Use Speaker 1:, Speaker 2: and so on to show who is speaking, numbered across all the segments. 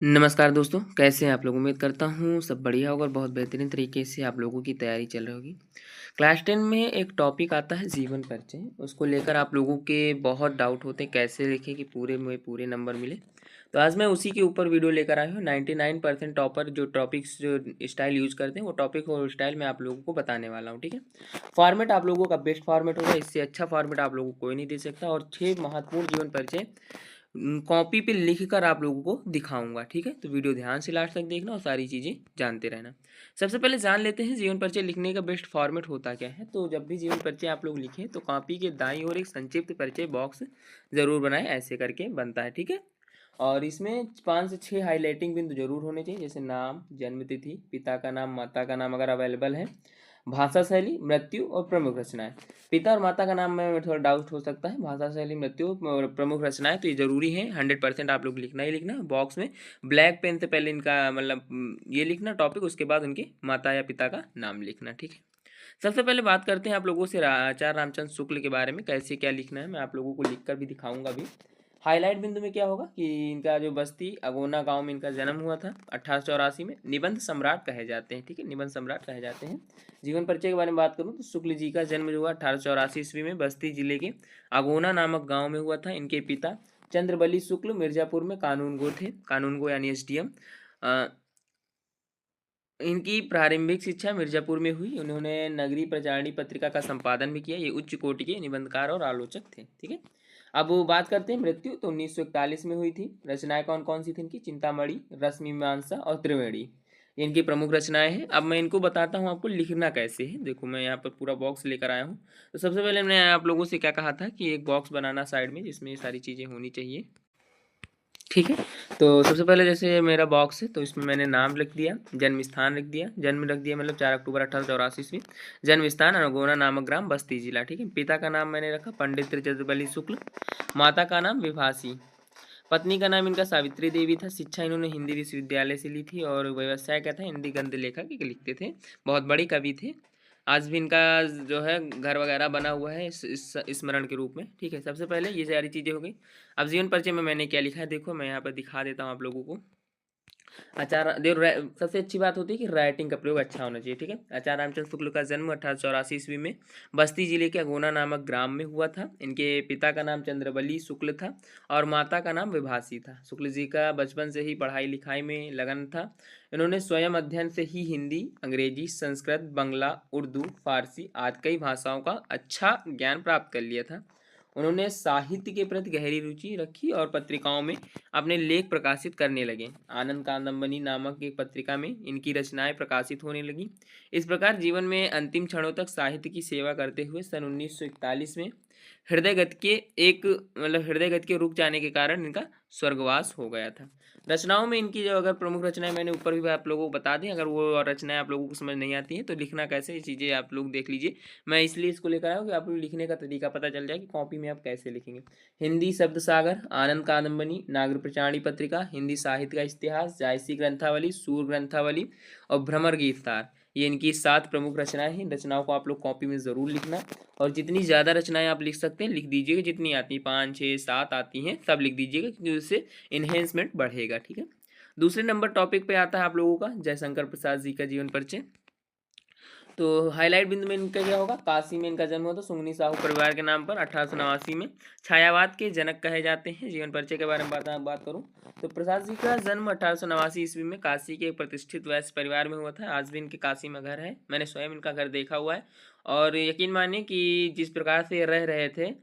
Speaker 1: नमस्कार दोस्तों, कैसे हैं आप लोग? उम्मीद करता हूँ सब बढ़िया होगा और बहुत बेहतरीन तरीके से आप लोगों की तैयारी चल रही होगी। क्लास 10 में एक टॉपिक आता है जीवन परिचय, उसको लेकर आप लोगों के बहुत डाउट होते हैं कैसे लिखें कि पूरे में पूरे नंबर मिले। तो आज मैं उसी के ऊपर वीडियो लेकर आया हूँ। 99% टॉपर जो टॉपिक्स जो स्टाइल यूज़ करते हैं वो टॉपिक और स्टाइल मैं आप लोगों को बताने वाला हूँ, ठीक है? फॉर्मेट आप लोगों का बेस्ट फॉर्मेट होगा, इससे अच्छा फॉर्मेट आप लोगों को कोई नहीं दे सकता और 6 महत्वपूर्ण जीवन परिचय कॉपी पे लिख कर आप लोगों को दिखाऊँगा, ठीक है? तो वीडियो ध्यान से लास्ट तक देखना और सारी चीज़ें जानते रहना। सबसे पहले जान लेते हैं जीवन परिचय लिखने का बेस्ट फॉर्मेट होता क्या है? तो जब भी जीवन परिचय आप लोग लिखें तो कॉपी के दाईं ओर एक संक्षिप्त परिचय बॉक्स ज़रूर बनाएँ, ऐसे करके बनता है, ठीक है? और इसमें 5 से 6 हाइलाइटिंग बिंदु ज़रूर होने चाहिए, जैसे नाम, जन्म तिथि, पिता का नाम, माता का नाम अगर अवेलेबल है, भाषा शैली, मृत्यु और प्रमुख रचनाएँ। पिता और माता का नाम में थोड़ा डाउट हो सकता है, भाषा शैली, मृत्यु और प्रमुख रचनाएँ तो ये ज़रूरी है, 100% आप लोग लिखना ही लिखना है। बॉक्स में ब्लैक पेन से पहले इनका मतलब ये लिखना टॉपिक, उसके बाद उनके माता या पिता का नाम लिखना, ठीक है? सबसे पहले बात करते हैं आप लोगों से आचार्य रामचंद्र शुक्ल के बारे में, कैसे क्या लिखना है, मैं आप लोगों को लिख कर भी दिखाऊँगा भी। हाइलाइट बिंदु में क्या होगा कि इनका जो बस्ती अगोना गांव में इनका जन्म हुआ था 1884 में। निबंध सम्राट कहे जाते हैं, ठीक है? निबंध सम्राट कहे जाते हैं। जीवन परिचय के बारे में बात करूं तो शुक्ल जी का जन्म जो हुआ 1884 ईस्वी में बस्ती जिले के अगोना नामक गांव में हुआ था। इनके पिता चंद्रबली शुक्ल मिर्जापुर में कानूनगो थे, कानूनगो यानी एसडीएम। इनकी प्रारंभिक शिक्षा मिर्जापुर में हुई। उन्होंने नगरी प्रचारणी पत्रिका का संपादन भी किया। ये उच्च कोटि के निबंधकार और आलोचक थे, ठीक है? अब वो बात करते हैं मृत्यु, तो 1941 में हुई थी। रचनाएं कौन कौन सी थी इनकी? चिंतामणि, रश्मिमीमांसा और त्रिवेणी, ये इनकी प्रमुख रचनाएं हैं। अब मैं इनको बताता हूँ आपको लिखना कैसे है। देखो मैं यहाँ पर पूरा बॉक्स लेकर आया हूँ। तो सबसे पहले मैंने आप लोगों से क्या कहा था कि एक बॉक्स बनाना साइड में, जिसमें ये सारी चीज़ें होनी चाहिए, ठीक है? तो सबसे पहले जैसे मेरा बॉक्स है तो इसमें मैंने नाम लिख दिया, जन्म स्थान लिख दिया, जन्म रख दिया मतलब 4 अक्टूबर 1884 ईस्वी, जन्म स्थान अनगोना नामक ग्राम बस्ती जिला, ठीक है? पिता का नाम मैंने रखा पंडित त्रिचंद्रबली शुक्ल, माता का नाम विभासी, पत्नी का नाम इनका सावित्री देवी था। शिक्षा इन्होंने हिंदी विश्वविद्यालय से ली थी और व्यवसाय क्या था? हिंदी गद्य लेखक लिखते थे, बहुत बड़ी कवि थे। आज भी इनका जो है घर वगैरह बना हुआ है इस स्मरण के रूप में, ठीक है? सबसे पहले ये सारी चीज़ें हो गई। अब जीवन परिचय में मैंने क्या लिखा है देखो, मैं यहाँ पर दिखा देता हूँ आप लोगों को। आचार्य देखो सबसे अच्छी बात होती है कि राइटिंग का प्रयोग अच्छा होना चाहिए, ठीक है? आचार्य रामचंद्र शुक्ल का जन्म 1884 ईस्वी में बस्ती जिले के अगोना नामक ग्राम में हुआ था। इनके पिता का नाम चंद्रबली शुक्ल था और माता का नाम विभासी था। शुक्ल जी का बचपन से ही पढ़ाई लिखाई में लगन था। इन्होंने स्वयं अध्ययन से ही हिंदी, अंग्रेजी, संस्कृत, बंगला, उर्दू, फारसी आदि कई भाषाओं का अच्छा ज्ञान प्राप्त कर लिया था। उन्होंने साहित्य के प्रति गहरी रुचि रखी और पत्रिकाओं में अपने लेख प्रकाशित करने लगे। आनंद कादंबनी नामक एक पत्रिका में इनकी रचनाएं प्रकाशित होने लगी। इस प्रकार जीवन में अंतिम क्षणों तक साहित्य की सेवा करते हुए सन 1941 में हृदय गति के रुक जाने के कारण इनका स्वर्गवास हो गया था। रचनाओं में इनकी जो अगर प्रमुख रचनाएं मैंने ऊपर भी आप लोगों को बता दें, अगर वो रचनाएं आप लोगों को समझ नहीं आती हैं तो लिखना कैसे, ये चीज़ें आप लोग देख लीजिए। मैं इसलिए इसको लेकर आया हूँ कि आप लोग लिखने का तरीका पता चल जाए कि कॉपी में आप कैसे लिखेंगे। हिंदी शब्द सागर, आनंद कादंबनी, नागर प्रचारणी पत्रिका, हिंदी साहित्य का इतिहास, जायसी ग्रंथावली, सूर ग्रंथावली और भ्रमर गीतकार, ये इनकी 7 प्रमुख रचनाएं हैं। रचनाओं को आप लोग कॉपी में ज़रूर लिखना और जितनी ज़्यादा रचनाएं आप लिख सकते हैं लिख दीजिएगा, जितनी आती हैं 5 6 7 आती हैं सब लिख दीजिएगा, क्योंकि उससे इन्हेंसमेंट बढ़ेगा, ठीक है? दूसरे नंबर टॉपिक पे आता है आप लोगों का जयशंकर प्रसाद जी का जीवन परिचय। तो हाईलाइट बिंदु में इनका क्या होगा? काशी में इनका जन्म हुआ था सुंगनी साहू परिवार के नाम पर 1889 में। छायावाद के जनक कहे जाते हैं। जीवन परिचय के बारे में बात करूं तो प्रसाद जी का जन्म 1889 ईस्वी में काशी के एक प्रतिष्ठित वैश्य परिवार में हुआ था। आज भी इनके काशी में घर है, मैंने स्वयं इनका घर देखा हुआ है। और यकीन मानिए कि जिस प्रकार से ये रह रहे थे,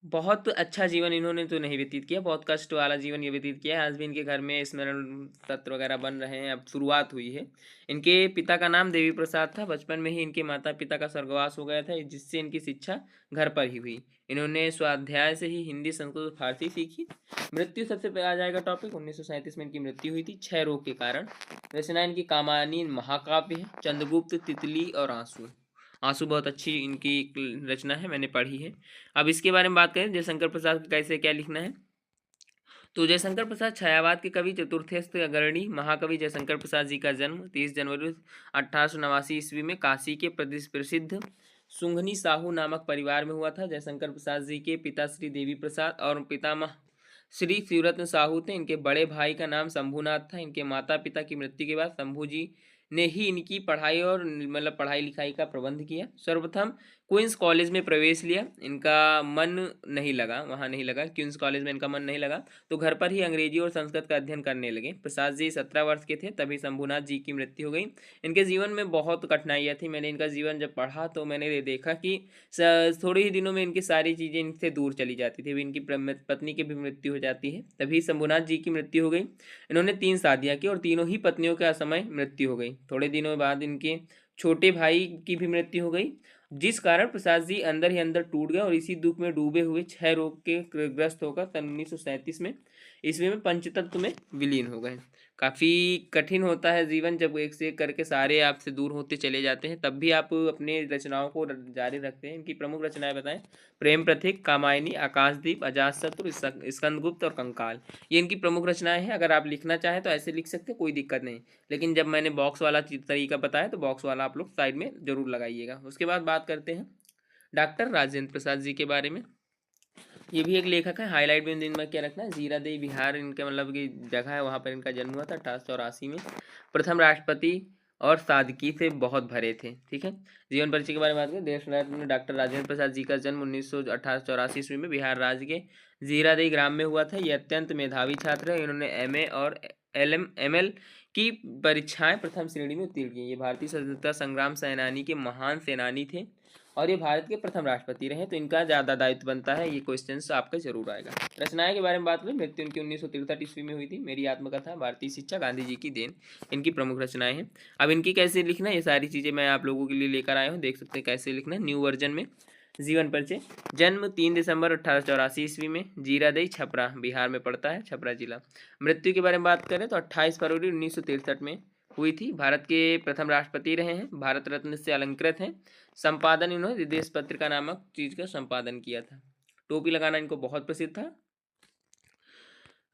Speaker 1: बहुत अच्छा जीवन इन्होंने तो नहीं व्यतीत किया, बहुत कष्ट वाला जीवन ये व्यतीत किया है। आज भी इनके घर में स्मरण सत्र वगैरह बन रहे हैं, अब शुरुआत हुई है। इनके पिता का नाम देवी प्रसाद था। बचपन में ही इनके माता पिता का स्वर्गवास हो गया था, जिससे इनकी शिक्षा घर पर ही हुई। इन्होंने स्वाध्याय से ही हिंदी, संस्कृत और फारसी सीखी। मृत्यु सबसे पहले आ जाएगा टॉपिक। 1937 में इनकी मृत्यु हुई थी क्षय रोग के कारण। रचना इनकी कामायनी महाकाव्य है, चंद्रगुप्त, तितली और आंसू। आंसू बहुत अच्छी इनकी एक रचना है, मैंने पढ़ी है। अब इसके बारे में बात करें जयशंकर प्रसाद को कैसे क्या लिखना है, तो जयशंकर प्रसाद छायावाद के कवि, चतुर्थस्थ अग्रणी महाकवि जयशंकर प्रसाद जी का जन्म 30 जनवरी 1889 ईस्वी में काशी के प्रसिद्ध सुंघनी साहू नामक परिवार में हुआ था। जयशंकर प्रसाद जी के पिता श्री देवी प्रसाद और पितामह श्री शिवरत्न साहू थे। इनके बड़े भाई का नाम शंभूनाथ था। इनके माता पिता की मृत्यु के बाद शंभू जी ने ही इनकी पढ़ाई और मतलब पढ़ाई लिखाई का प्रबंध किया। सर्वप्रथम क्वींस कॉलेज में प्रवेश लिया। इनका मन नहीं लगा, वहाँ नहीं लगा, क्वींस कॉलेज में इनका मन नहीं लगा, तो घर पर ही अंग्रेजी और संस्कृत का अध्ययन करने लगे। प्रसाद जी 17 वर्ष के थे तभी शंभूनाथ जी की मृत्यु हो गई। इनके जीवन में बहुत कठिनाइयाँ थी। मैंने इनका जीवन जब पढ़ा तो मैंने ये देखा कि थोड़े ही दिनों में इनकी सारी चीज़ें इनसे दूर चली जाती थी। इनकी पत्नी की भी मृत्यु हो जाती है, तभी शंभूनाथ जी की मृत्यु हो गई। इन्होंने 3 शादियाँ की और तीनों ही पत्नियों के असमय मृत्यु हो गई। थोड़े दिनों बाद इनके छोटे भाई की भी मृत्यु हो गई, जिस कारण प्रसाद जी अंदर ही अंदर टूट गए और इसी दुख में डूबे हुए क्षय रोग के ग्रस्त होकर सन 1937 में ईस्वी में पंचतत्व में विलीन हो गए। काफ़ी कठिन होता है जीवन जब एक से एक करके सारे आपसे दूर होते चले जाते हैं, तब भी आप अपने रचनाओं को जारी रखते हैं। इनकी प्रमुख रचनाएं बताएं। प्रेम प्रतीक, कामायनी, आकाशदीप, अजातशत्रु, स्कंदगुप्त और कंकाल, ये इनकी प्रमुख रचनाएं हैं। अगर आप लिखना चाहें तो ऐसे लिख सकते हैं, कोई दिक्कत नहीं। लेकिन जब मैंने बॉक्स वाला तरीका बताया तो बॉक्स वाला आप लोग साइड में जरूर लगाइएगा। उसके बाद बात करते हैं डॉक्टर राजेंद्र प्रसाद जी के बारे में। ये भी एक लेखक है। हाईलाइट में दिन में क्या रखना है, जीरादेई बिहार इनका मतलब की जगह है, वहाँ पर इनका जन्म हुआ था 1884 में। प्रथम राष्ट्रपति और सादगी से बहुत भरे थे। ठीक है, जीवन परिचय के बारे में बात करें। देश रत्न डॉक्टर राजेंद्र प्रसाद जी का जन्म 1984 ईस्वी में बिहार राज्य के जीरादेई ग्राम में हुआ था। ये अत्यंत मेधावी छात्र है। इन्होंने MA और ML की परीक्षाएं प्रथम श्रेणी में उत्तीर्ण की। ये भारतीय स्वतंत्रता संग्राम सेनानी के महान सेनानी थे और ये भारत के प्रथम राष्ट्रपति रहे, तो इनका ज़्यादा दायित्व बनता है। ये क्वेश्चन आपका जरूर आएगा। रचनाएं के बारे में बात करें। मृत्यु इनकी 1963 ईस्वी में हुई थी। मेरी आत्मकथा, भारतीय शिक्षा, गांधी जी की देन, इनकी प्रमुख रचनाएं हैं। अब इनकी कैसे लिखना है, ये सारी चीज़ें मैं आप लोगों के लिए लेकर आया हूँ, देख सकते हैं कैसे लिखना है न्यू वर्जन में। जीवन परिचय। जन्म 3 दिसंबर 1884 ईस्वी में, जीरादेई छपरा बिहार में पड़ता है, छपरा जिला। मृत्यु के बारे में बात करें तो 28 फरवरी 1963 में हुई थी। भारत के प्रथम राष्ट्रपति रहे हैं। भारत रत्न से अलंकृत हैं। संपादन इन्होंने विदेश पत्रिका नामक चीज का संपादन किया था। टोपी लगाना इनको बहुत प्रसिद्ध था।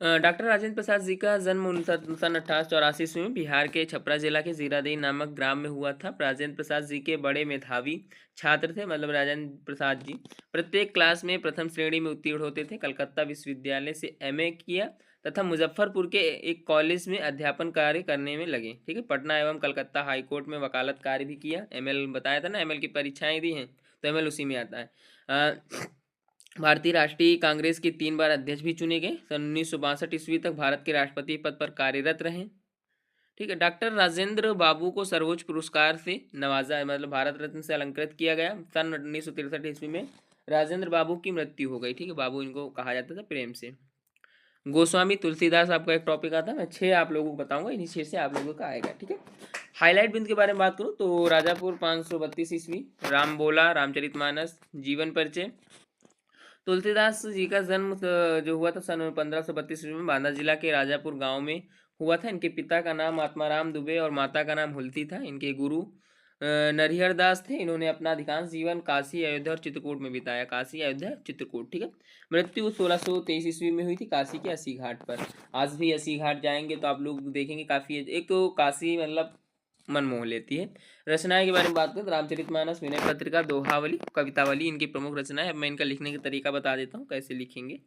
Speaker 1: डॉक्टर राजेंद्र प्रसाद जी का जन्म सन 1884 ईस्वी में बिहार के छपरा जिला के जीरादेई नामक ग्राम में हुआ था। राजेंद्र प्रसाद जी के बड़े मेधावी छात्र थे, मतलब राजेंद्र प्रसाद जी प्रत्येक क्लास में प्रथम श्रेणी में उत्तीर्ण होते थे। कलकत्ता विश्वविद्यालय से MA किया तथा मुजफ्फरपुर के एक कॉलेज में अध्यापन कार्य करने में लगे। ठीक है, पटना एवं कलकत्ता हाईकोर्ट में वकालत कार्य भी किया। ML बताया था ना, ML की परीक्षाएं दी हैं, तो ML उसी में आता है। भारतीय राष्ट्रीय कांग्रेस के 3 बार अध्यक्ष भी चुने गए। सन 1962 ईस्वी तक भारत के राष्ट्रपति पद पर कार्यरत रहे। ठीक है, डॉक्टर राजेंद्र बाबू को सर्वोच्च पुरस्कार से नवाजा, मतलब भारत रत्न से अलंकृत किया गया। सन 1963 ईस्वी में राजेंद्र बाबू की मृत्यु हो गई। ठीक है, बाबू इनको कहा जाता था प्रेम से। गोस्वामी तुलसीदास आपका एक टॉपिक आता है, मैं 6 आप लोगों को बताऊंगा, इन्हीं 6 से आप लोगों का आएगा। ठीक है, हाईलाइट बिंद के बारे में बात करूँ तो राजापुर 532 ईस्वी, राम बोला, रामचरितमानस, जीवन परिचय। तुलसीदास जी का जन्म जो हुआ था सन 1532 ईस्वी में बांदा जिला के राजापुर गांव में हुआ था। इनके पिता का नाम आत्माराम दुबे और माता का नाम हुलती था। इनके गुरु नरिहर दास थे। इन्होंने अपना अधिकांश जीवन काशी, अयोध्या और चित्रकूट में बिताया। काशी, अयोध्या, चित्रकूट। ठीक है, मृत्यु 1623 ईस्वी में हुई थी काशी के अस्सी घाट पर। आज भी अस्सी घाट जाएंगे तो आप लोग देखेंगे काफ़ी, एक तो काशी मतलब मन मोह लेती है। रचनाएं के बारे में बात करें तो रामचरितमानस, विनय पत्रिका, दोहावली, कवितावली इनकी प्रमुख रचनाएं। अब मैं इनका लिखने का तरीका बता देता हूँ कैसे लिखेंगे।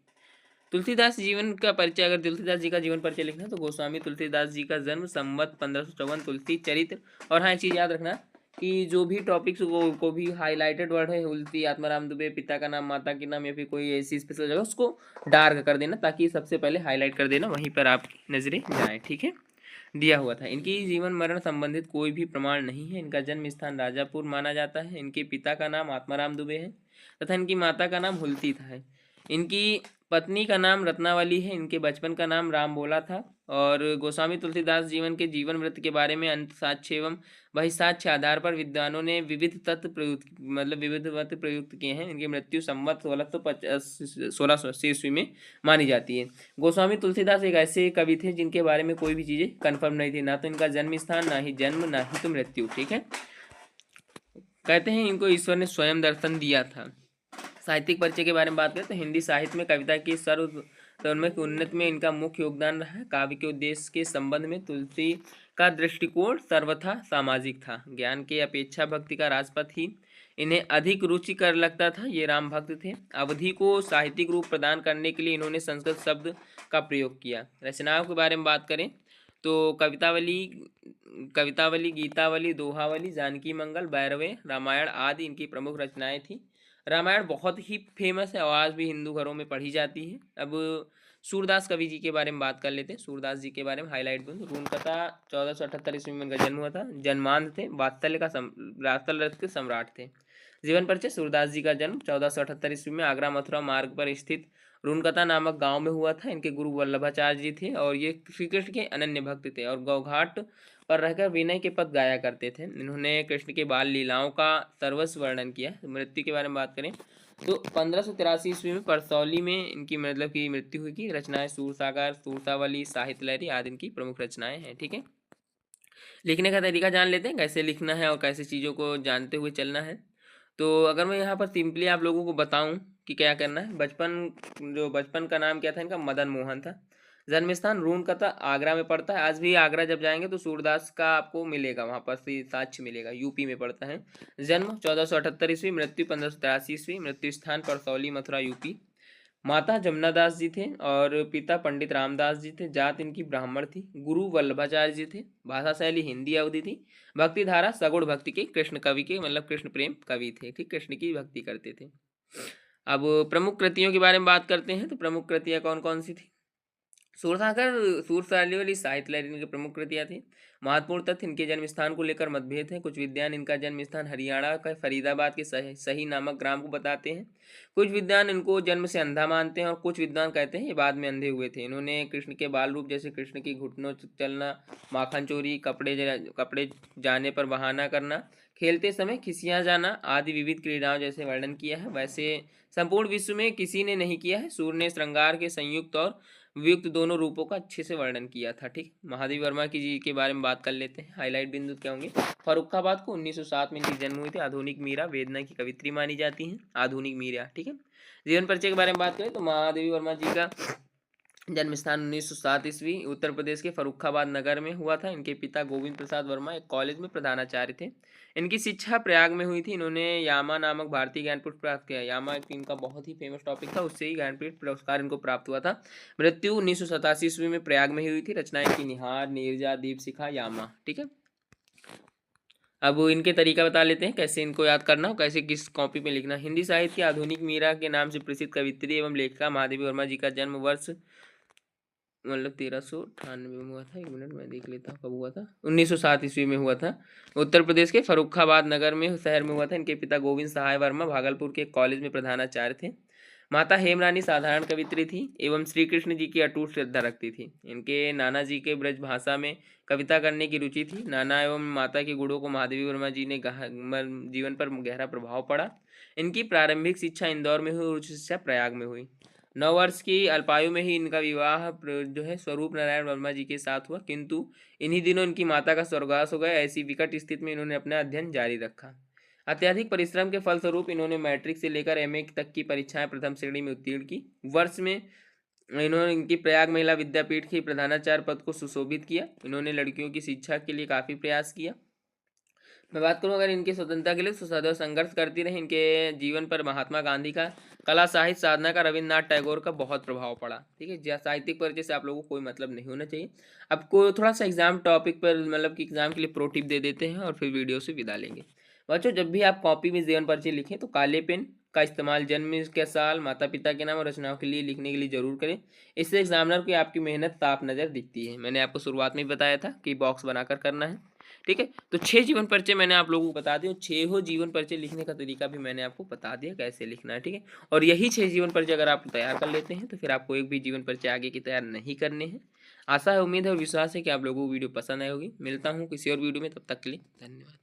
Speaker 1: तुलसीदास जीवन का परिचय, अगर तुलसीदास जी का जीवन परिचय लिखना है तो गोस्वामी तुलसीदास जी का जन्म संवत 1554, तुलसी चरित्र। और हाँ, एक चीज़ याद रखना कि जो भी टॉपिक्स को भी हाईलाइटेड वर्ड है, हुलती, आत्माराम दुबे, पिता का नाम, माता के नाम या फिर कोई ऐसी स्पेशल जगह, उसको डार्क कर देना ताकि सबसे पहले हाईलाइट कर देना, वहीं पर आपकी नजरें जाएँ। ठीक है, दिया हुआ था। इनकी जीवन मरण संबंधित कोई भी प्रमाण नहीं है। इनका जन्म स्थान राजापुर माना जाता है। इनके पिता का नाम आत्माराम दुबे है तथा इनकी माता का नाम हुलती था है। इनकी पत्नी का नाम रत्नावली है। इनके बचपन का नाम राम बोला था। और गोस्वामी तुलसीदास जीवन के जीवन वृत्त के बारे में अंत साक्ष्य एवं वही साक्ष्य आधार पर विद्वानों ने विविध तत्व प्रयुक्त, मतलब विविध मत प्रयुक्त किए हैं। इनकी मृत्यु संवत 1680 ईस्वी में मानी जाती है। गोस्वामी तुलसीदास एक ऐसे कवि थे जिनके बारे में कोई भी चीज़ें कंफर्म नहीं थी, ना तो इनका जन्म स्थान, ना ही जन्म, ना ही तो मृत्यु। ठीक है, कहते हैं इनको ईश्वर ने स्वयं दर्शन दिया था। साहित्यिक परिचय के बारे में बात करें तो हिंदी साहित्य में कविता की सर्वोन्मुख उन्नत में इनका मुख्य योगदान रहा है। काव्य के उद्देश्य के संबंध में तुलसी का दृष्टिकोण सर्वथा सामाजिक था। ज्ञान के अपेक्षा भक्ति का राजपथ ही इन्हें अधिक रुचिकर लगता था। ये राम भक्त थे। अवधि को साहित्यिक रूप प्रदान करने के लिए इन्होंने संस्कृत शब्द का प्रयोग किया। रचनाओं के बारे में बात करें तो कवितावली, गीतावली, दोहावली, जानकी मंगल, भैरवे, रामायण आदि इनकी प्रमुख रचनाएं थी। रामायण बहुत ही फेमस है और आज भी हिंदू घरों में पढ़ी जाती है। अब सूरदास कवि जी के बारे में बात कर लेते हैं। सूरदास जी के बारे में हाईलाइट दूँ, रूणकथा 1478 ईस्वी में इनका जन्म हुआ था। जन्मांध थे, वात्सल रथ के सम्राट थे। जीवन परिचय, सूरदास जी का जन्म 1478 ईस्वी में आगरा मथुरा मार्ग पर स्थित रूणकथा नामक गांव में हुआ था। इनके गुरु वल्लभाचार्य जी थे और ये श्री कृष्ण के अनन्य भक्त थे और गौघाट पर रहकर विनय के पद गाया करते थे। इन्होंने कृष्ण के बाल लीलाओं का सर्वस्व वर्णन किया। मृत्यु के बारे में बात करें तो 1583 ईस्वी में परसौली में इनकी मतलब की मृत्यु हुई थी। रचनाएं सूरसागर, सूरसावली, साहित्य लहरी आदि इनकी प्रमुख रचनाएं हैं। ठीक है, लिखने का तरीका जान लेते हैं, कैसे लिखना है और कैसे चीज़ों को जानते हुए चलना है। तो अगर मैं यहाँ पर सिंपली आप लोगों को बताऊं कि क्या करना है, बचपन का नाम क्या था इनका, मदन मोहन था। जन्म स्थान रूणकथा आगरा में पड़ता है। आज भी आगरा जब जाएंगे तो सूरदास का आपको मिलेगा, वहाँ पर से साक्ष्य मिलेगा। यूपी में पड़ता है। जन्म 1478 ईस्वी, मृत्यु 1583 ईस्वी, मृत्यु स्थान परसौली मथुरा यूपी। माता जमुना दास जी थे और पिता पंडित रामदास जी थे। जात इनकी ब्राह्मण थी। गुरु वल्लभाचार्य जी थे। भाषा शैली हिंदी अवधि थी। भक्ति धारा सगुण भक्ति के, कृष्ण कवि के मतलब कृष्ण प्रेम कवि थे। ठीक, कृष्ण की भक्ति करते थे। अब प्रमुख कृतियों के बारे में बात करते हैं तो प्रमुख कृतियाँ कौन कौन सी थी। सूरसागर वाली साहित्य लहरी इनकी प्रमुख कृतियाँ थी। महत्वपूर्ण तथ्य, इनके जन्म स्थान को लेकर मतभेद है। कुछ विद्वान इनका जन्म स्थान हरियाणा का फरीदाबाद के सही नामक ग्राम को बताते हैं। कुछ विद्वान इनको जन्म से अंधा मानते हैं और कुछ विद्वान कहते हैं ये बाद में अंधे हुए थे। इन्होंने कृष्ण के बाल रूप जैसे कृष्ण की घुटनों चलना, माखन चोरी, कपड़े जाने पर बहाना करना, खेलते समय खिसिया जाना आदि विविध क्रीड़ाओं जैसे वर्णन किया है। वैसे संपूर्ण विश्व में किसी ने नहीं किया है। सूर्य ने श्रृंगार के संयुक्त और वियुक्त दोनों रूपों का अच्छे से वर्णन किया था। ठीक, महादेवी वर्मा की जी के बारे में बात कर लेते हैं। हाईलाइट बिंदु क्या होंगे, फर्रुखाबाद को 1907 में इनकी जन्म हुई थी। आधुनिक मीरा वेदना की कवित्री मानी जाती हैं, आधुनिक मीरा। ठीक है, जीवन परिचय के बारे में बात करें तो महादेवी वर्मा जी का जन्म स्थान 1907 ईस्वी उत्तर प्रदेश के फर्रुखाबाद नगर में हुआ था। इनके पिता गोविंद प्रसाद वर्मा एक कॉलेज में प्रधानाचार्य थे। इनकी शिक्षा प्रयाग में हुई थी। इन्होंने यामा नामक भारतीय ज्ञानपीठ प्राप्त किया। यामा एक इनका बहुत ही फेमस टॉपिक था, उससे ही ज्ञानपीठ पुरस्कार इनको प्राप्त हुआ था। मृत्यु 1987 ईस्वी में प्रयाग में ही हुई थी। रचनाएं की निहार, नीरजा, दीपशिखा, यामा। ठीक है, अब इनके तरीका बता लेते हैं कैसे इनको याद करना और कैसे किस कॉपी में लिखना। हिंदी साहित्य की आधुनिक मीरा के नाम से प्रसिद्ध कवित्री एवं लेखिका महादेवी वर्मा जी का जन्म वर्ष मतलब 1398 में हुआ था। 1 मिनट में देख लेता हूँ कब हुआ था। 1907 ईस्वी में हुआ था। उत्तर प्रदेश के फर्रुखाबाद नगर में शहर में हुआ था। इनके पिता गोविंद सहाय वर्मा भागलपुर के कॉलेज में प्रधानाचार्य थे। माता हेमरानी साधारण कवित्री थी एवं श्री कृष्ण जी की अटूट श्रद्धा रखती थी। इनके नाना जी के ब्रज भाषा में कविता करने की रुचि थी। नाना एवं माता के गुणों को महादेवी वर्मा जी ने जीवन पर गहरा प्रभाव पड़ा। इनकी प्रारंभिक शिक्षा इंदौर में हुई और उच्च शिक्षा प्रयाग में हुई। 9 वर्ष की अल्पायु में ही इनका विवाह जो है स्वरूप नारायण वर्मा जी के साथ हुआ, किंतु इन्हीं दिनों इनकी माता का स्वर्गवास हो गया। ऐसी विकट स्थिति में इन्होंने अपना अध्ययन जारी रखा। अत्यधिक परिश्रम के फलस्वरूप इन्होंने मैट्रिक से लेकर एमए तक की परीक्षाएं प्रथम श्रेणी में उत्तीर्ण की। वर्ष में इन्होंने इनकी प्रयाग महिला विद्यापीठ के प्रधानाचार्य पद को सुशोभित किया। इन्होंने लड़कियों की शिक्षा के लिए काफ़ी प्रयास किया। मैं बात करूं अगर इनकी स्वतंत्रता के लिए तो सदैव संघर्ष करती रही। इनके जीवन पर महात्मा गांधी का, कला साहित्य साधना का, रविन्द्रनाथ टैगोर का बहुत प्रभाव पड़ा। ठीक है, साहित्यिक परिचय से आप लोगों को कोई मतलब नहीं होना चाहिए। आपको थोड़ा सा एग्जाम टॉपिक पर मतलब कि एग्जाम के लिए प्रो टिप दे देते हैं और फिर वीडियो से विदा लेंगे। बच्चों, जब भी आप कॉपी में जीवन परिचय लिखें तो काले पेन का इस्तेमाल जन्म के साल, माता पिता के नाम और रचनाओं के लिए लिखने के लिए जरूर करें। इससे एग्जामिनर को आपकी मेहनत साफ नज़र दिखती है। मैंने आपको शुरुआत में बताया था कि बॉक्स बनाकर करना है। ठीक है, तो 6 जीवन परिचय मैंने आप लोगों को बता दिया। 6 जीवन परिचय लिखने का तरीका भी मैंने आपको बता दिया कैसे लिखना है। ठीक है, और यही 6 जीवन परिचय अगर आप तैयार कर लेते हैं तो फिर आपको एक भी जीवन परिचय आगे की तैयार नहीं करने हैं। आशा है, उम्मीद है और विश्वास है कि आप लोगों को वीडियो पसंद आई होगी। मिलता हूँ किसी और वीडियो में, तब तक के लिए धन्यवाद।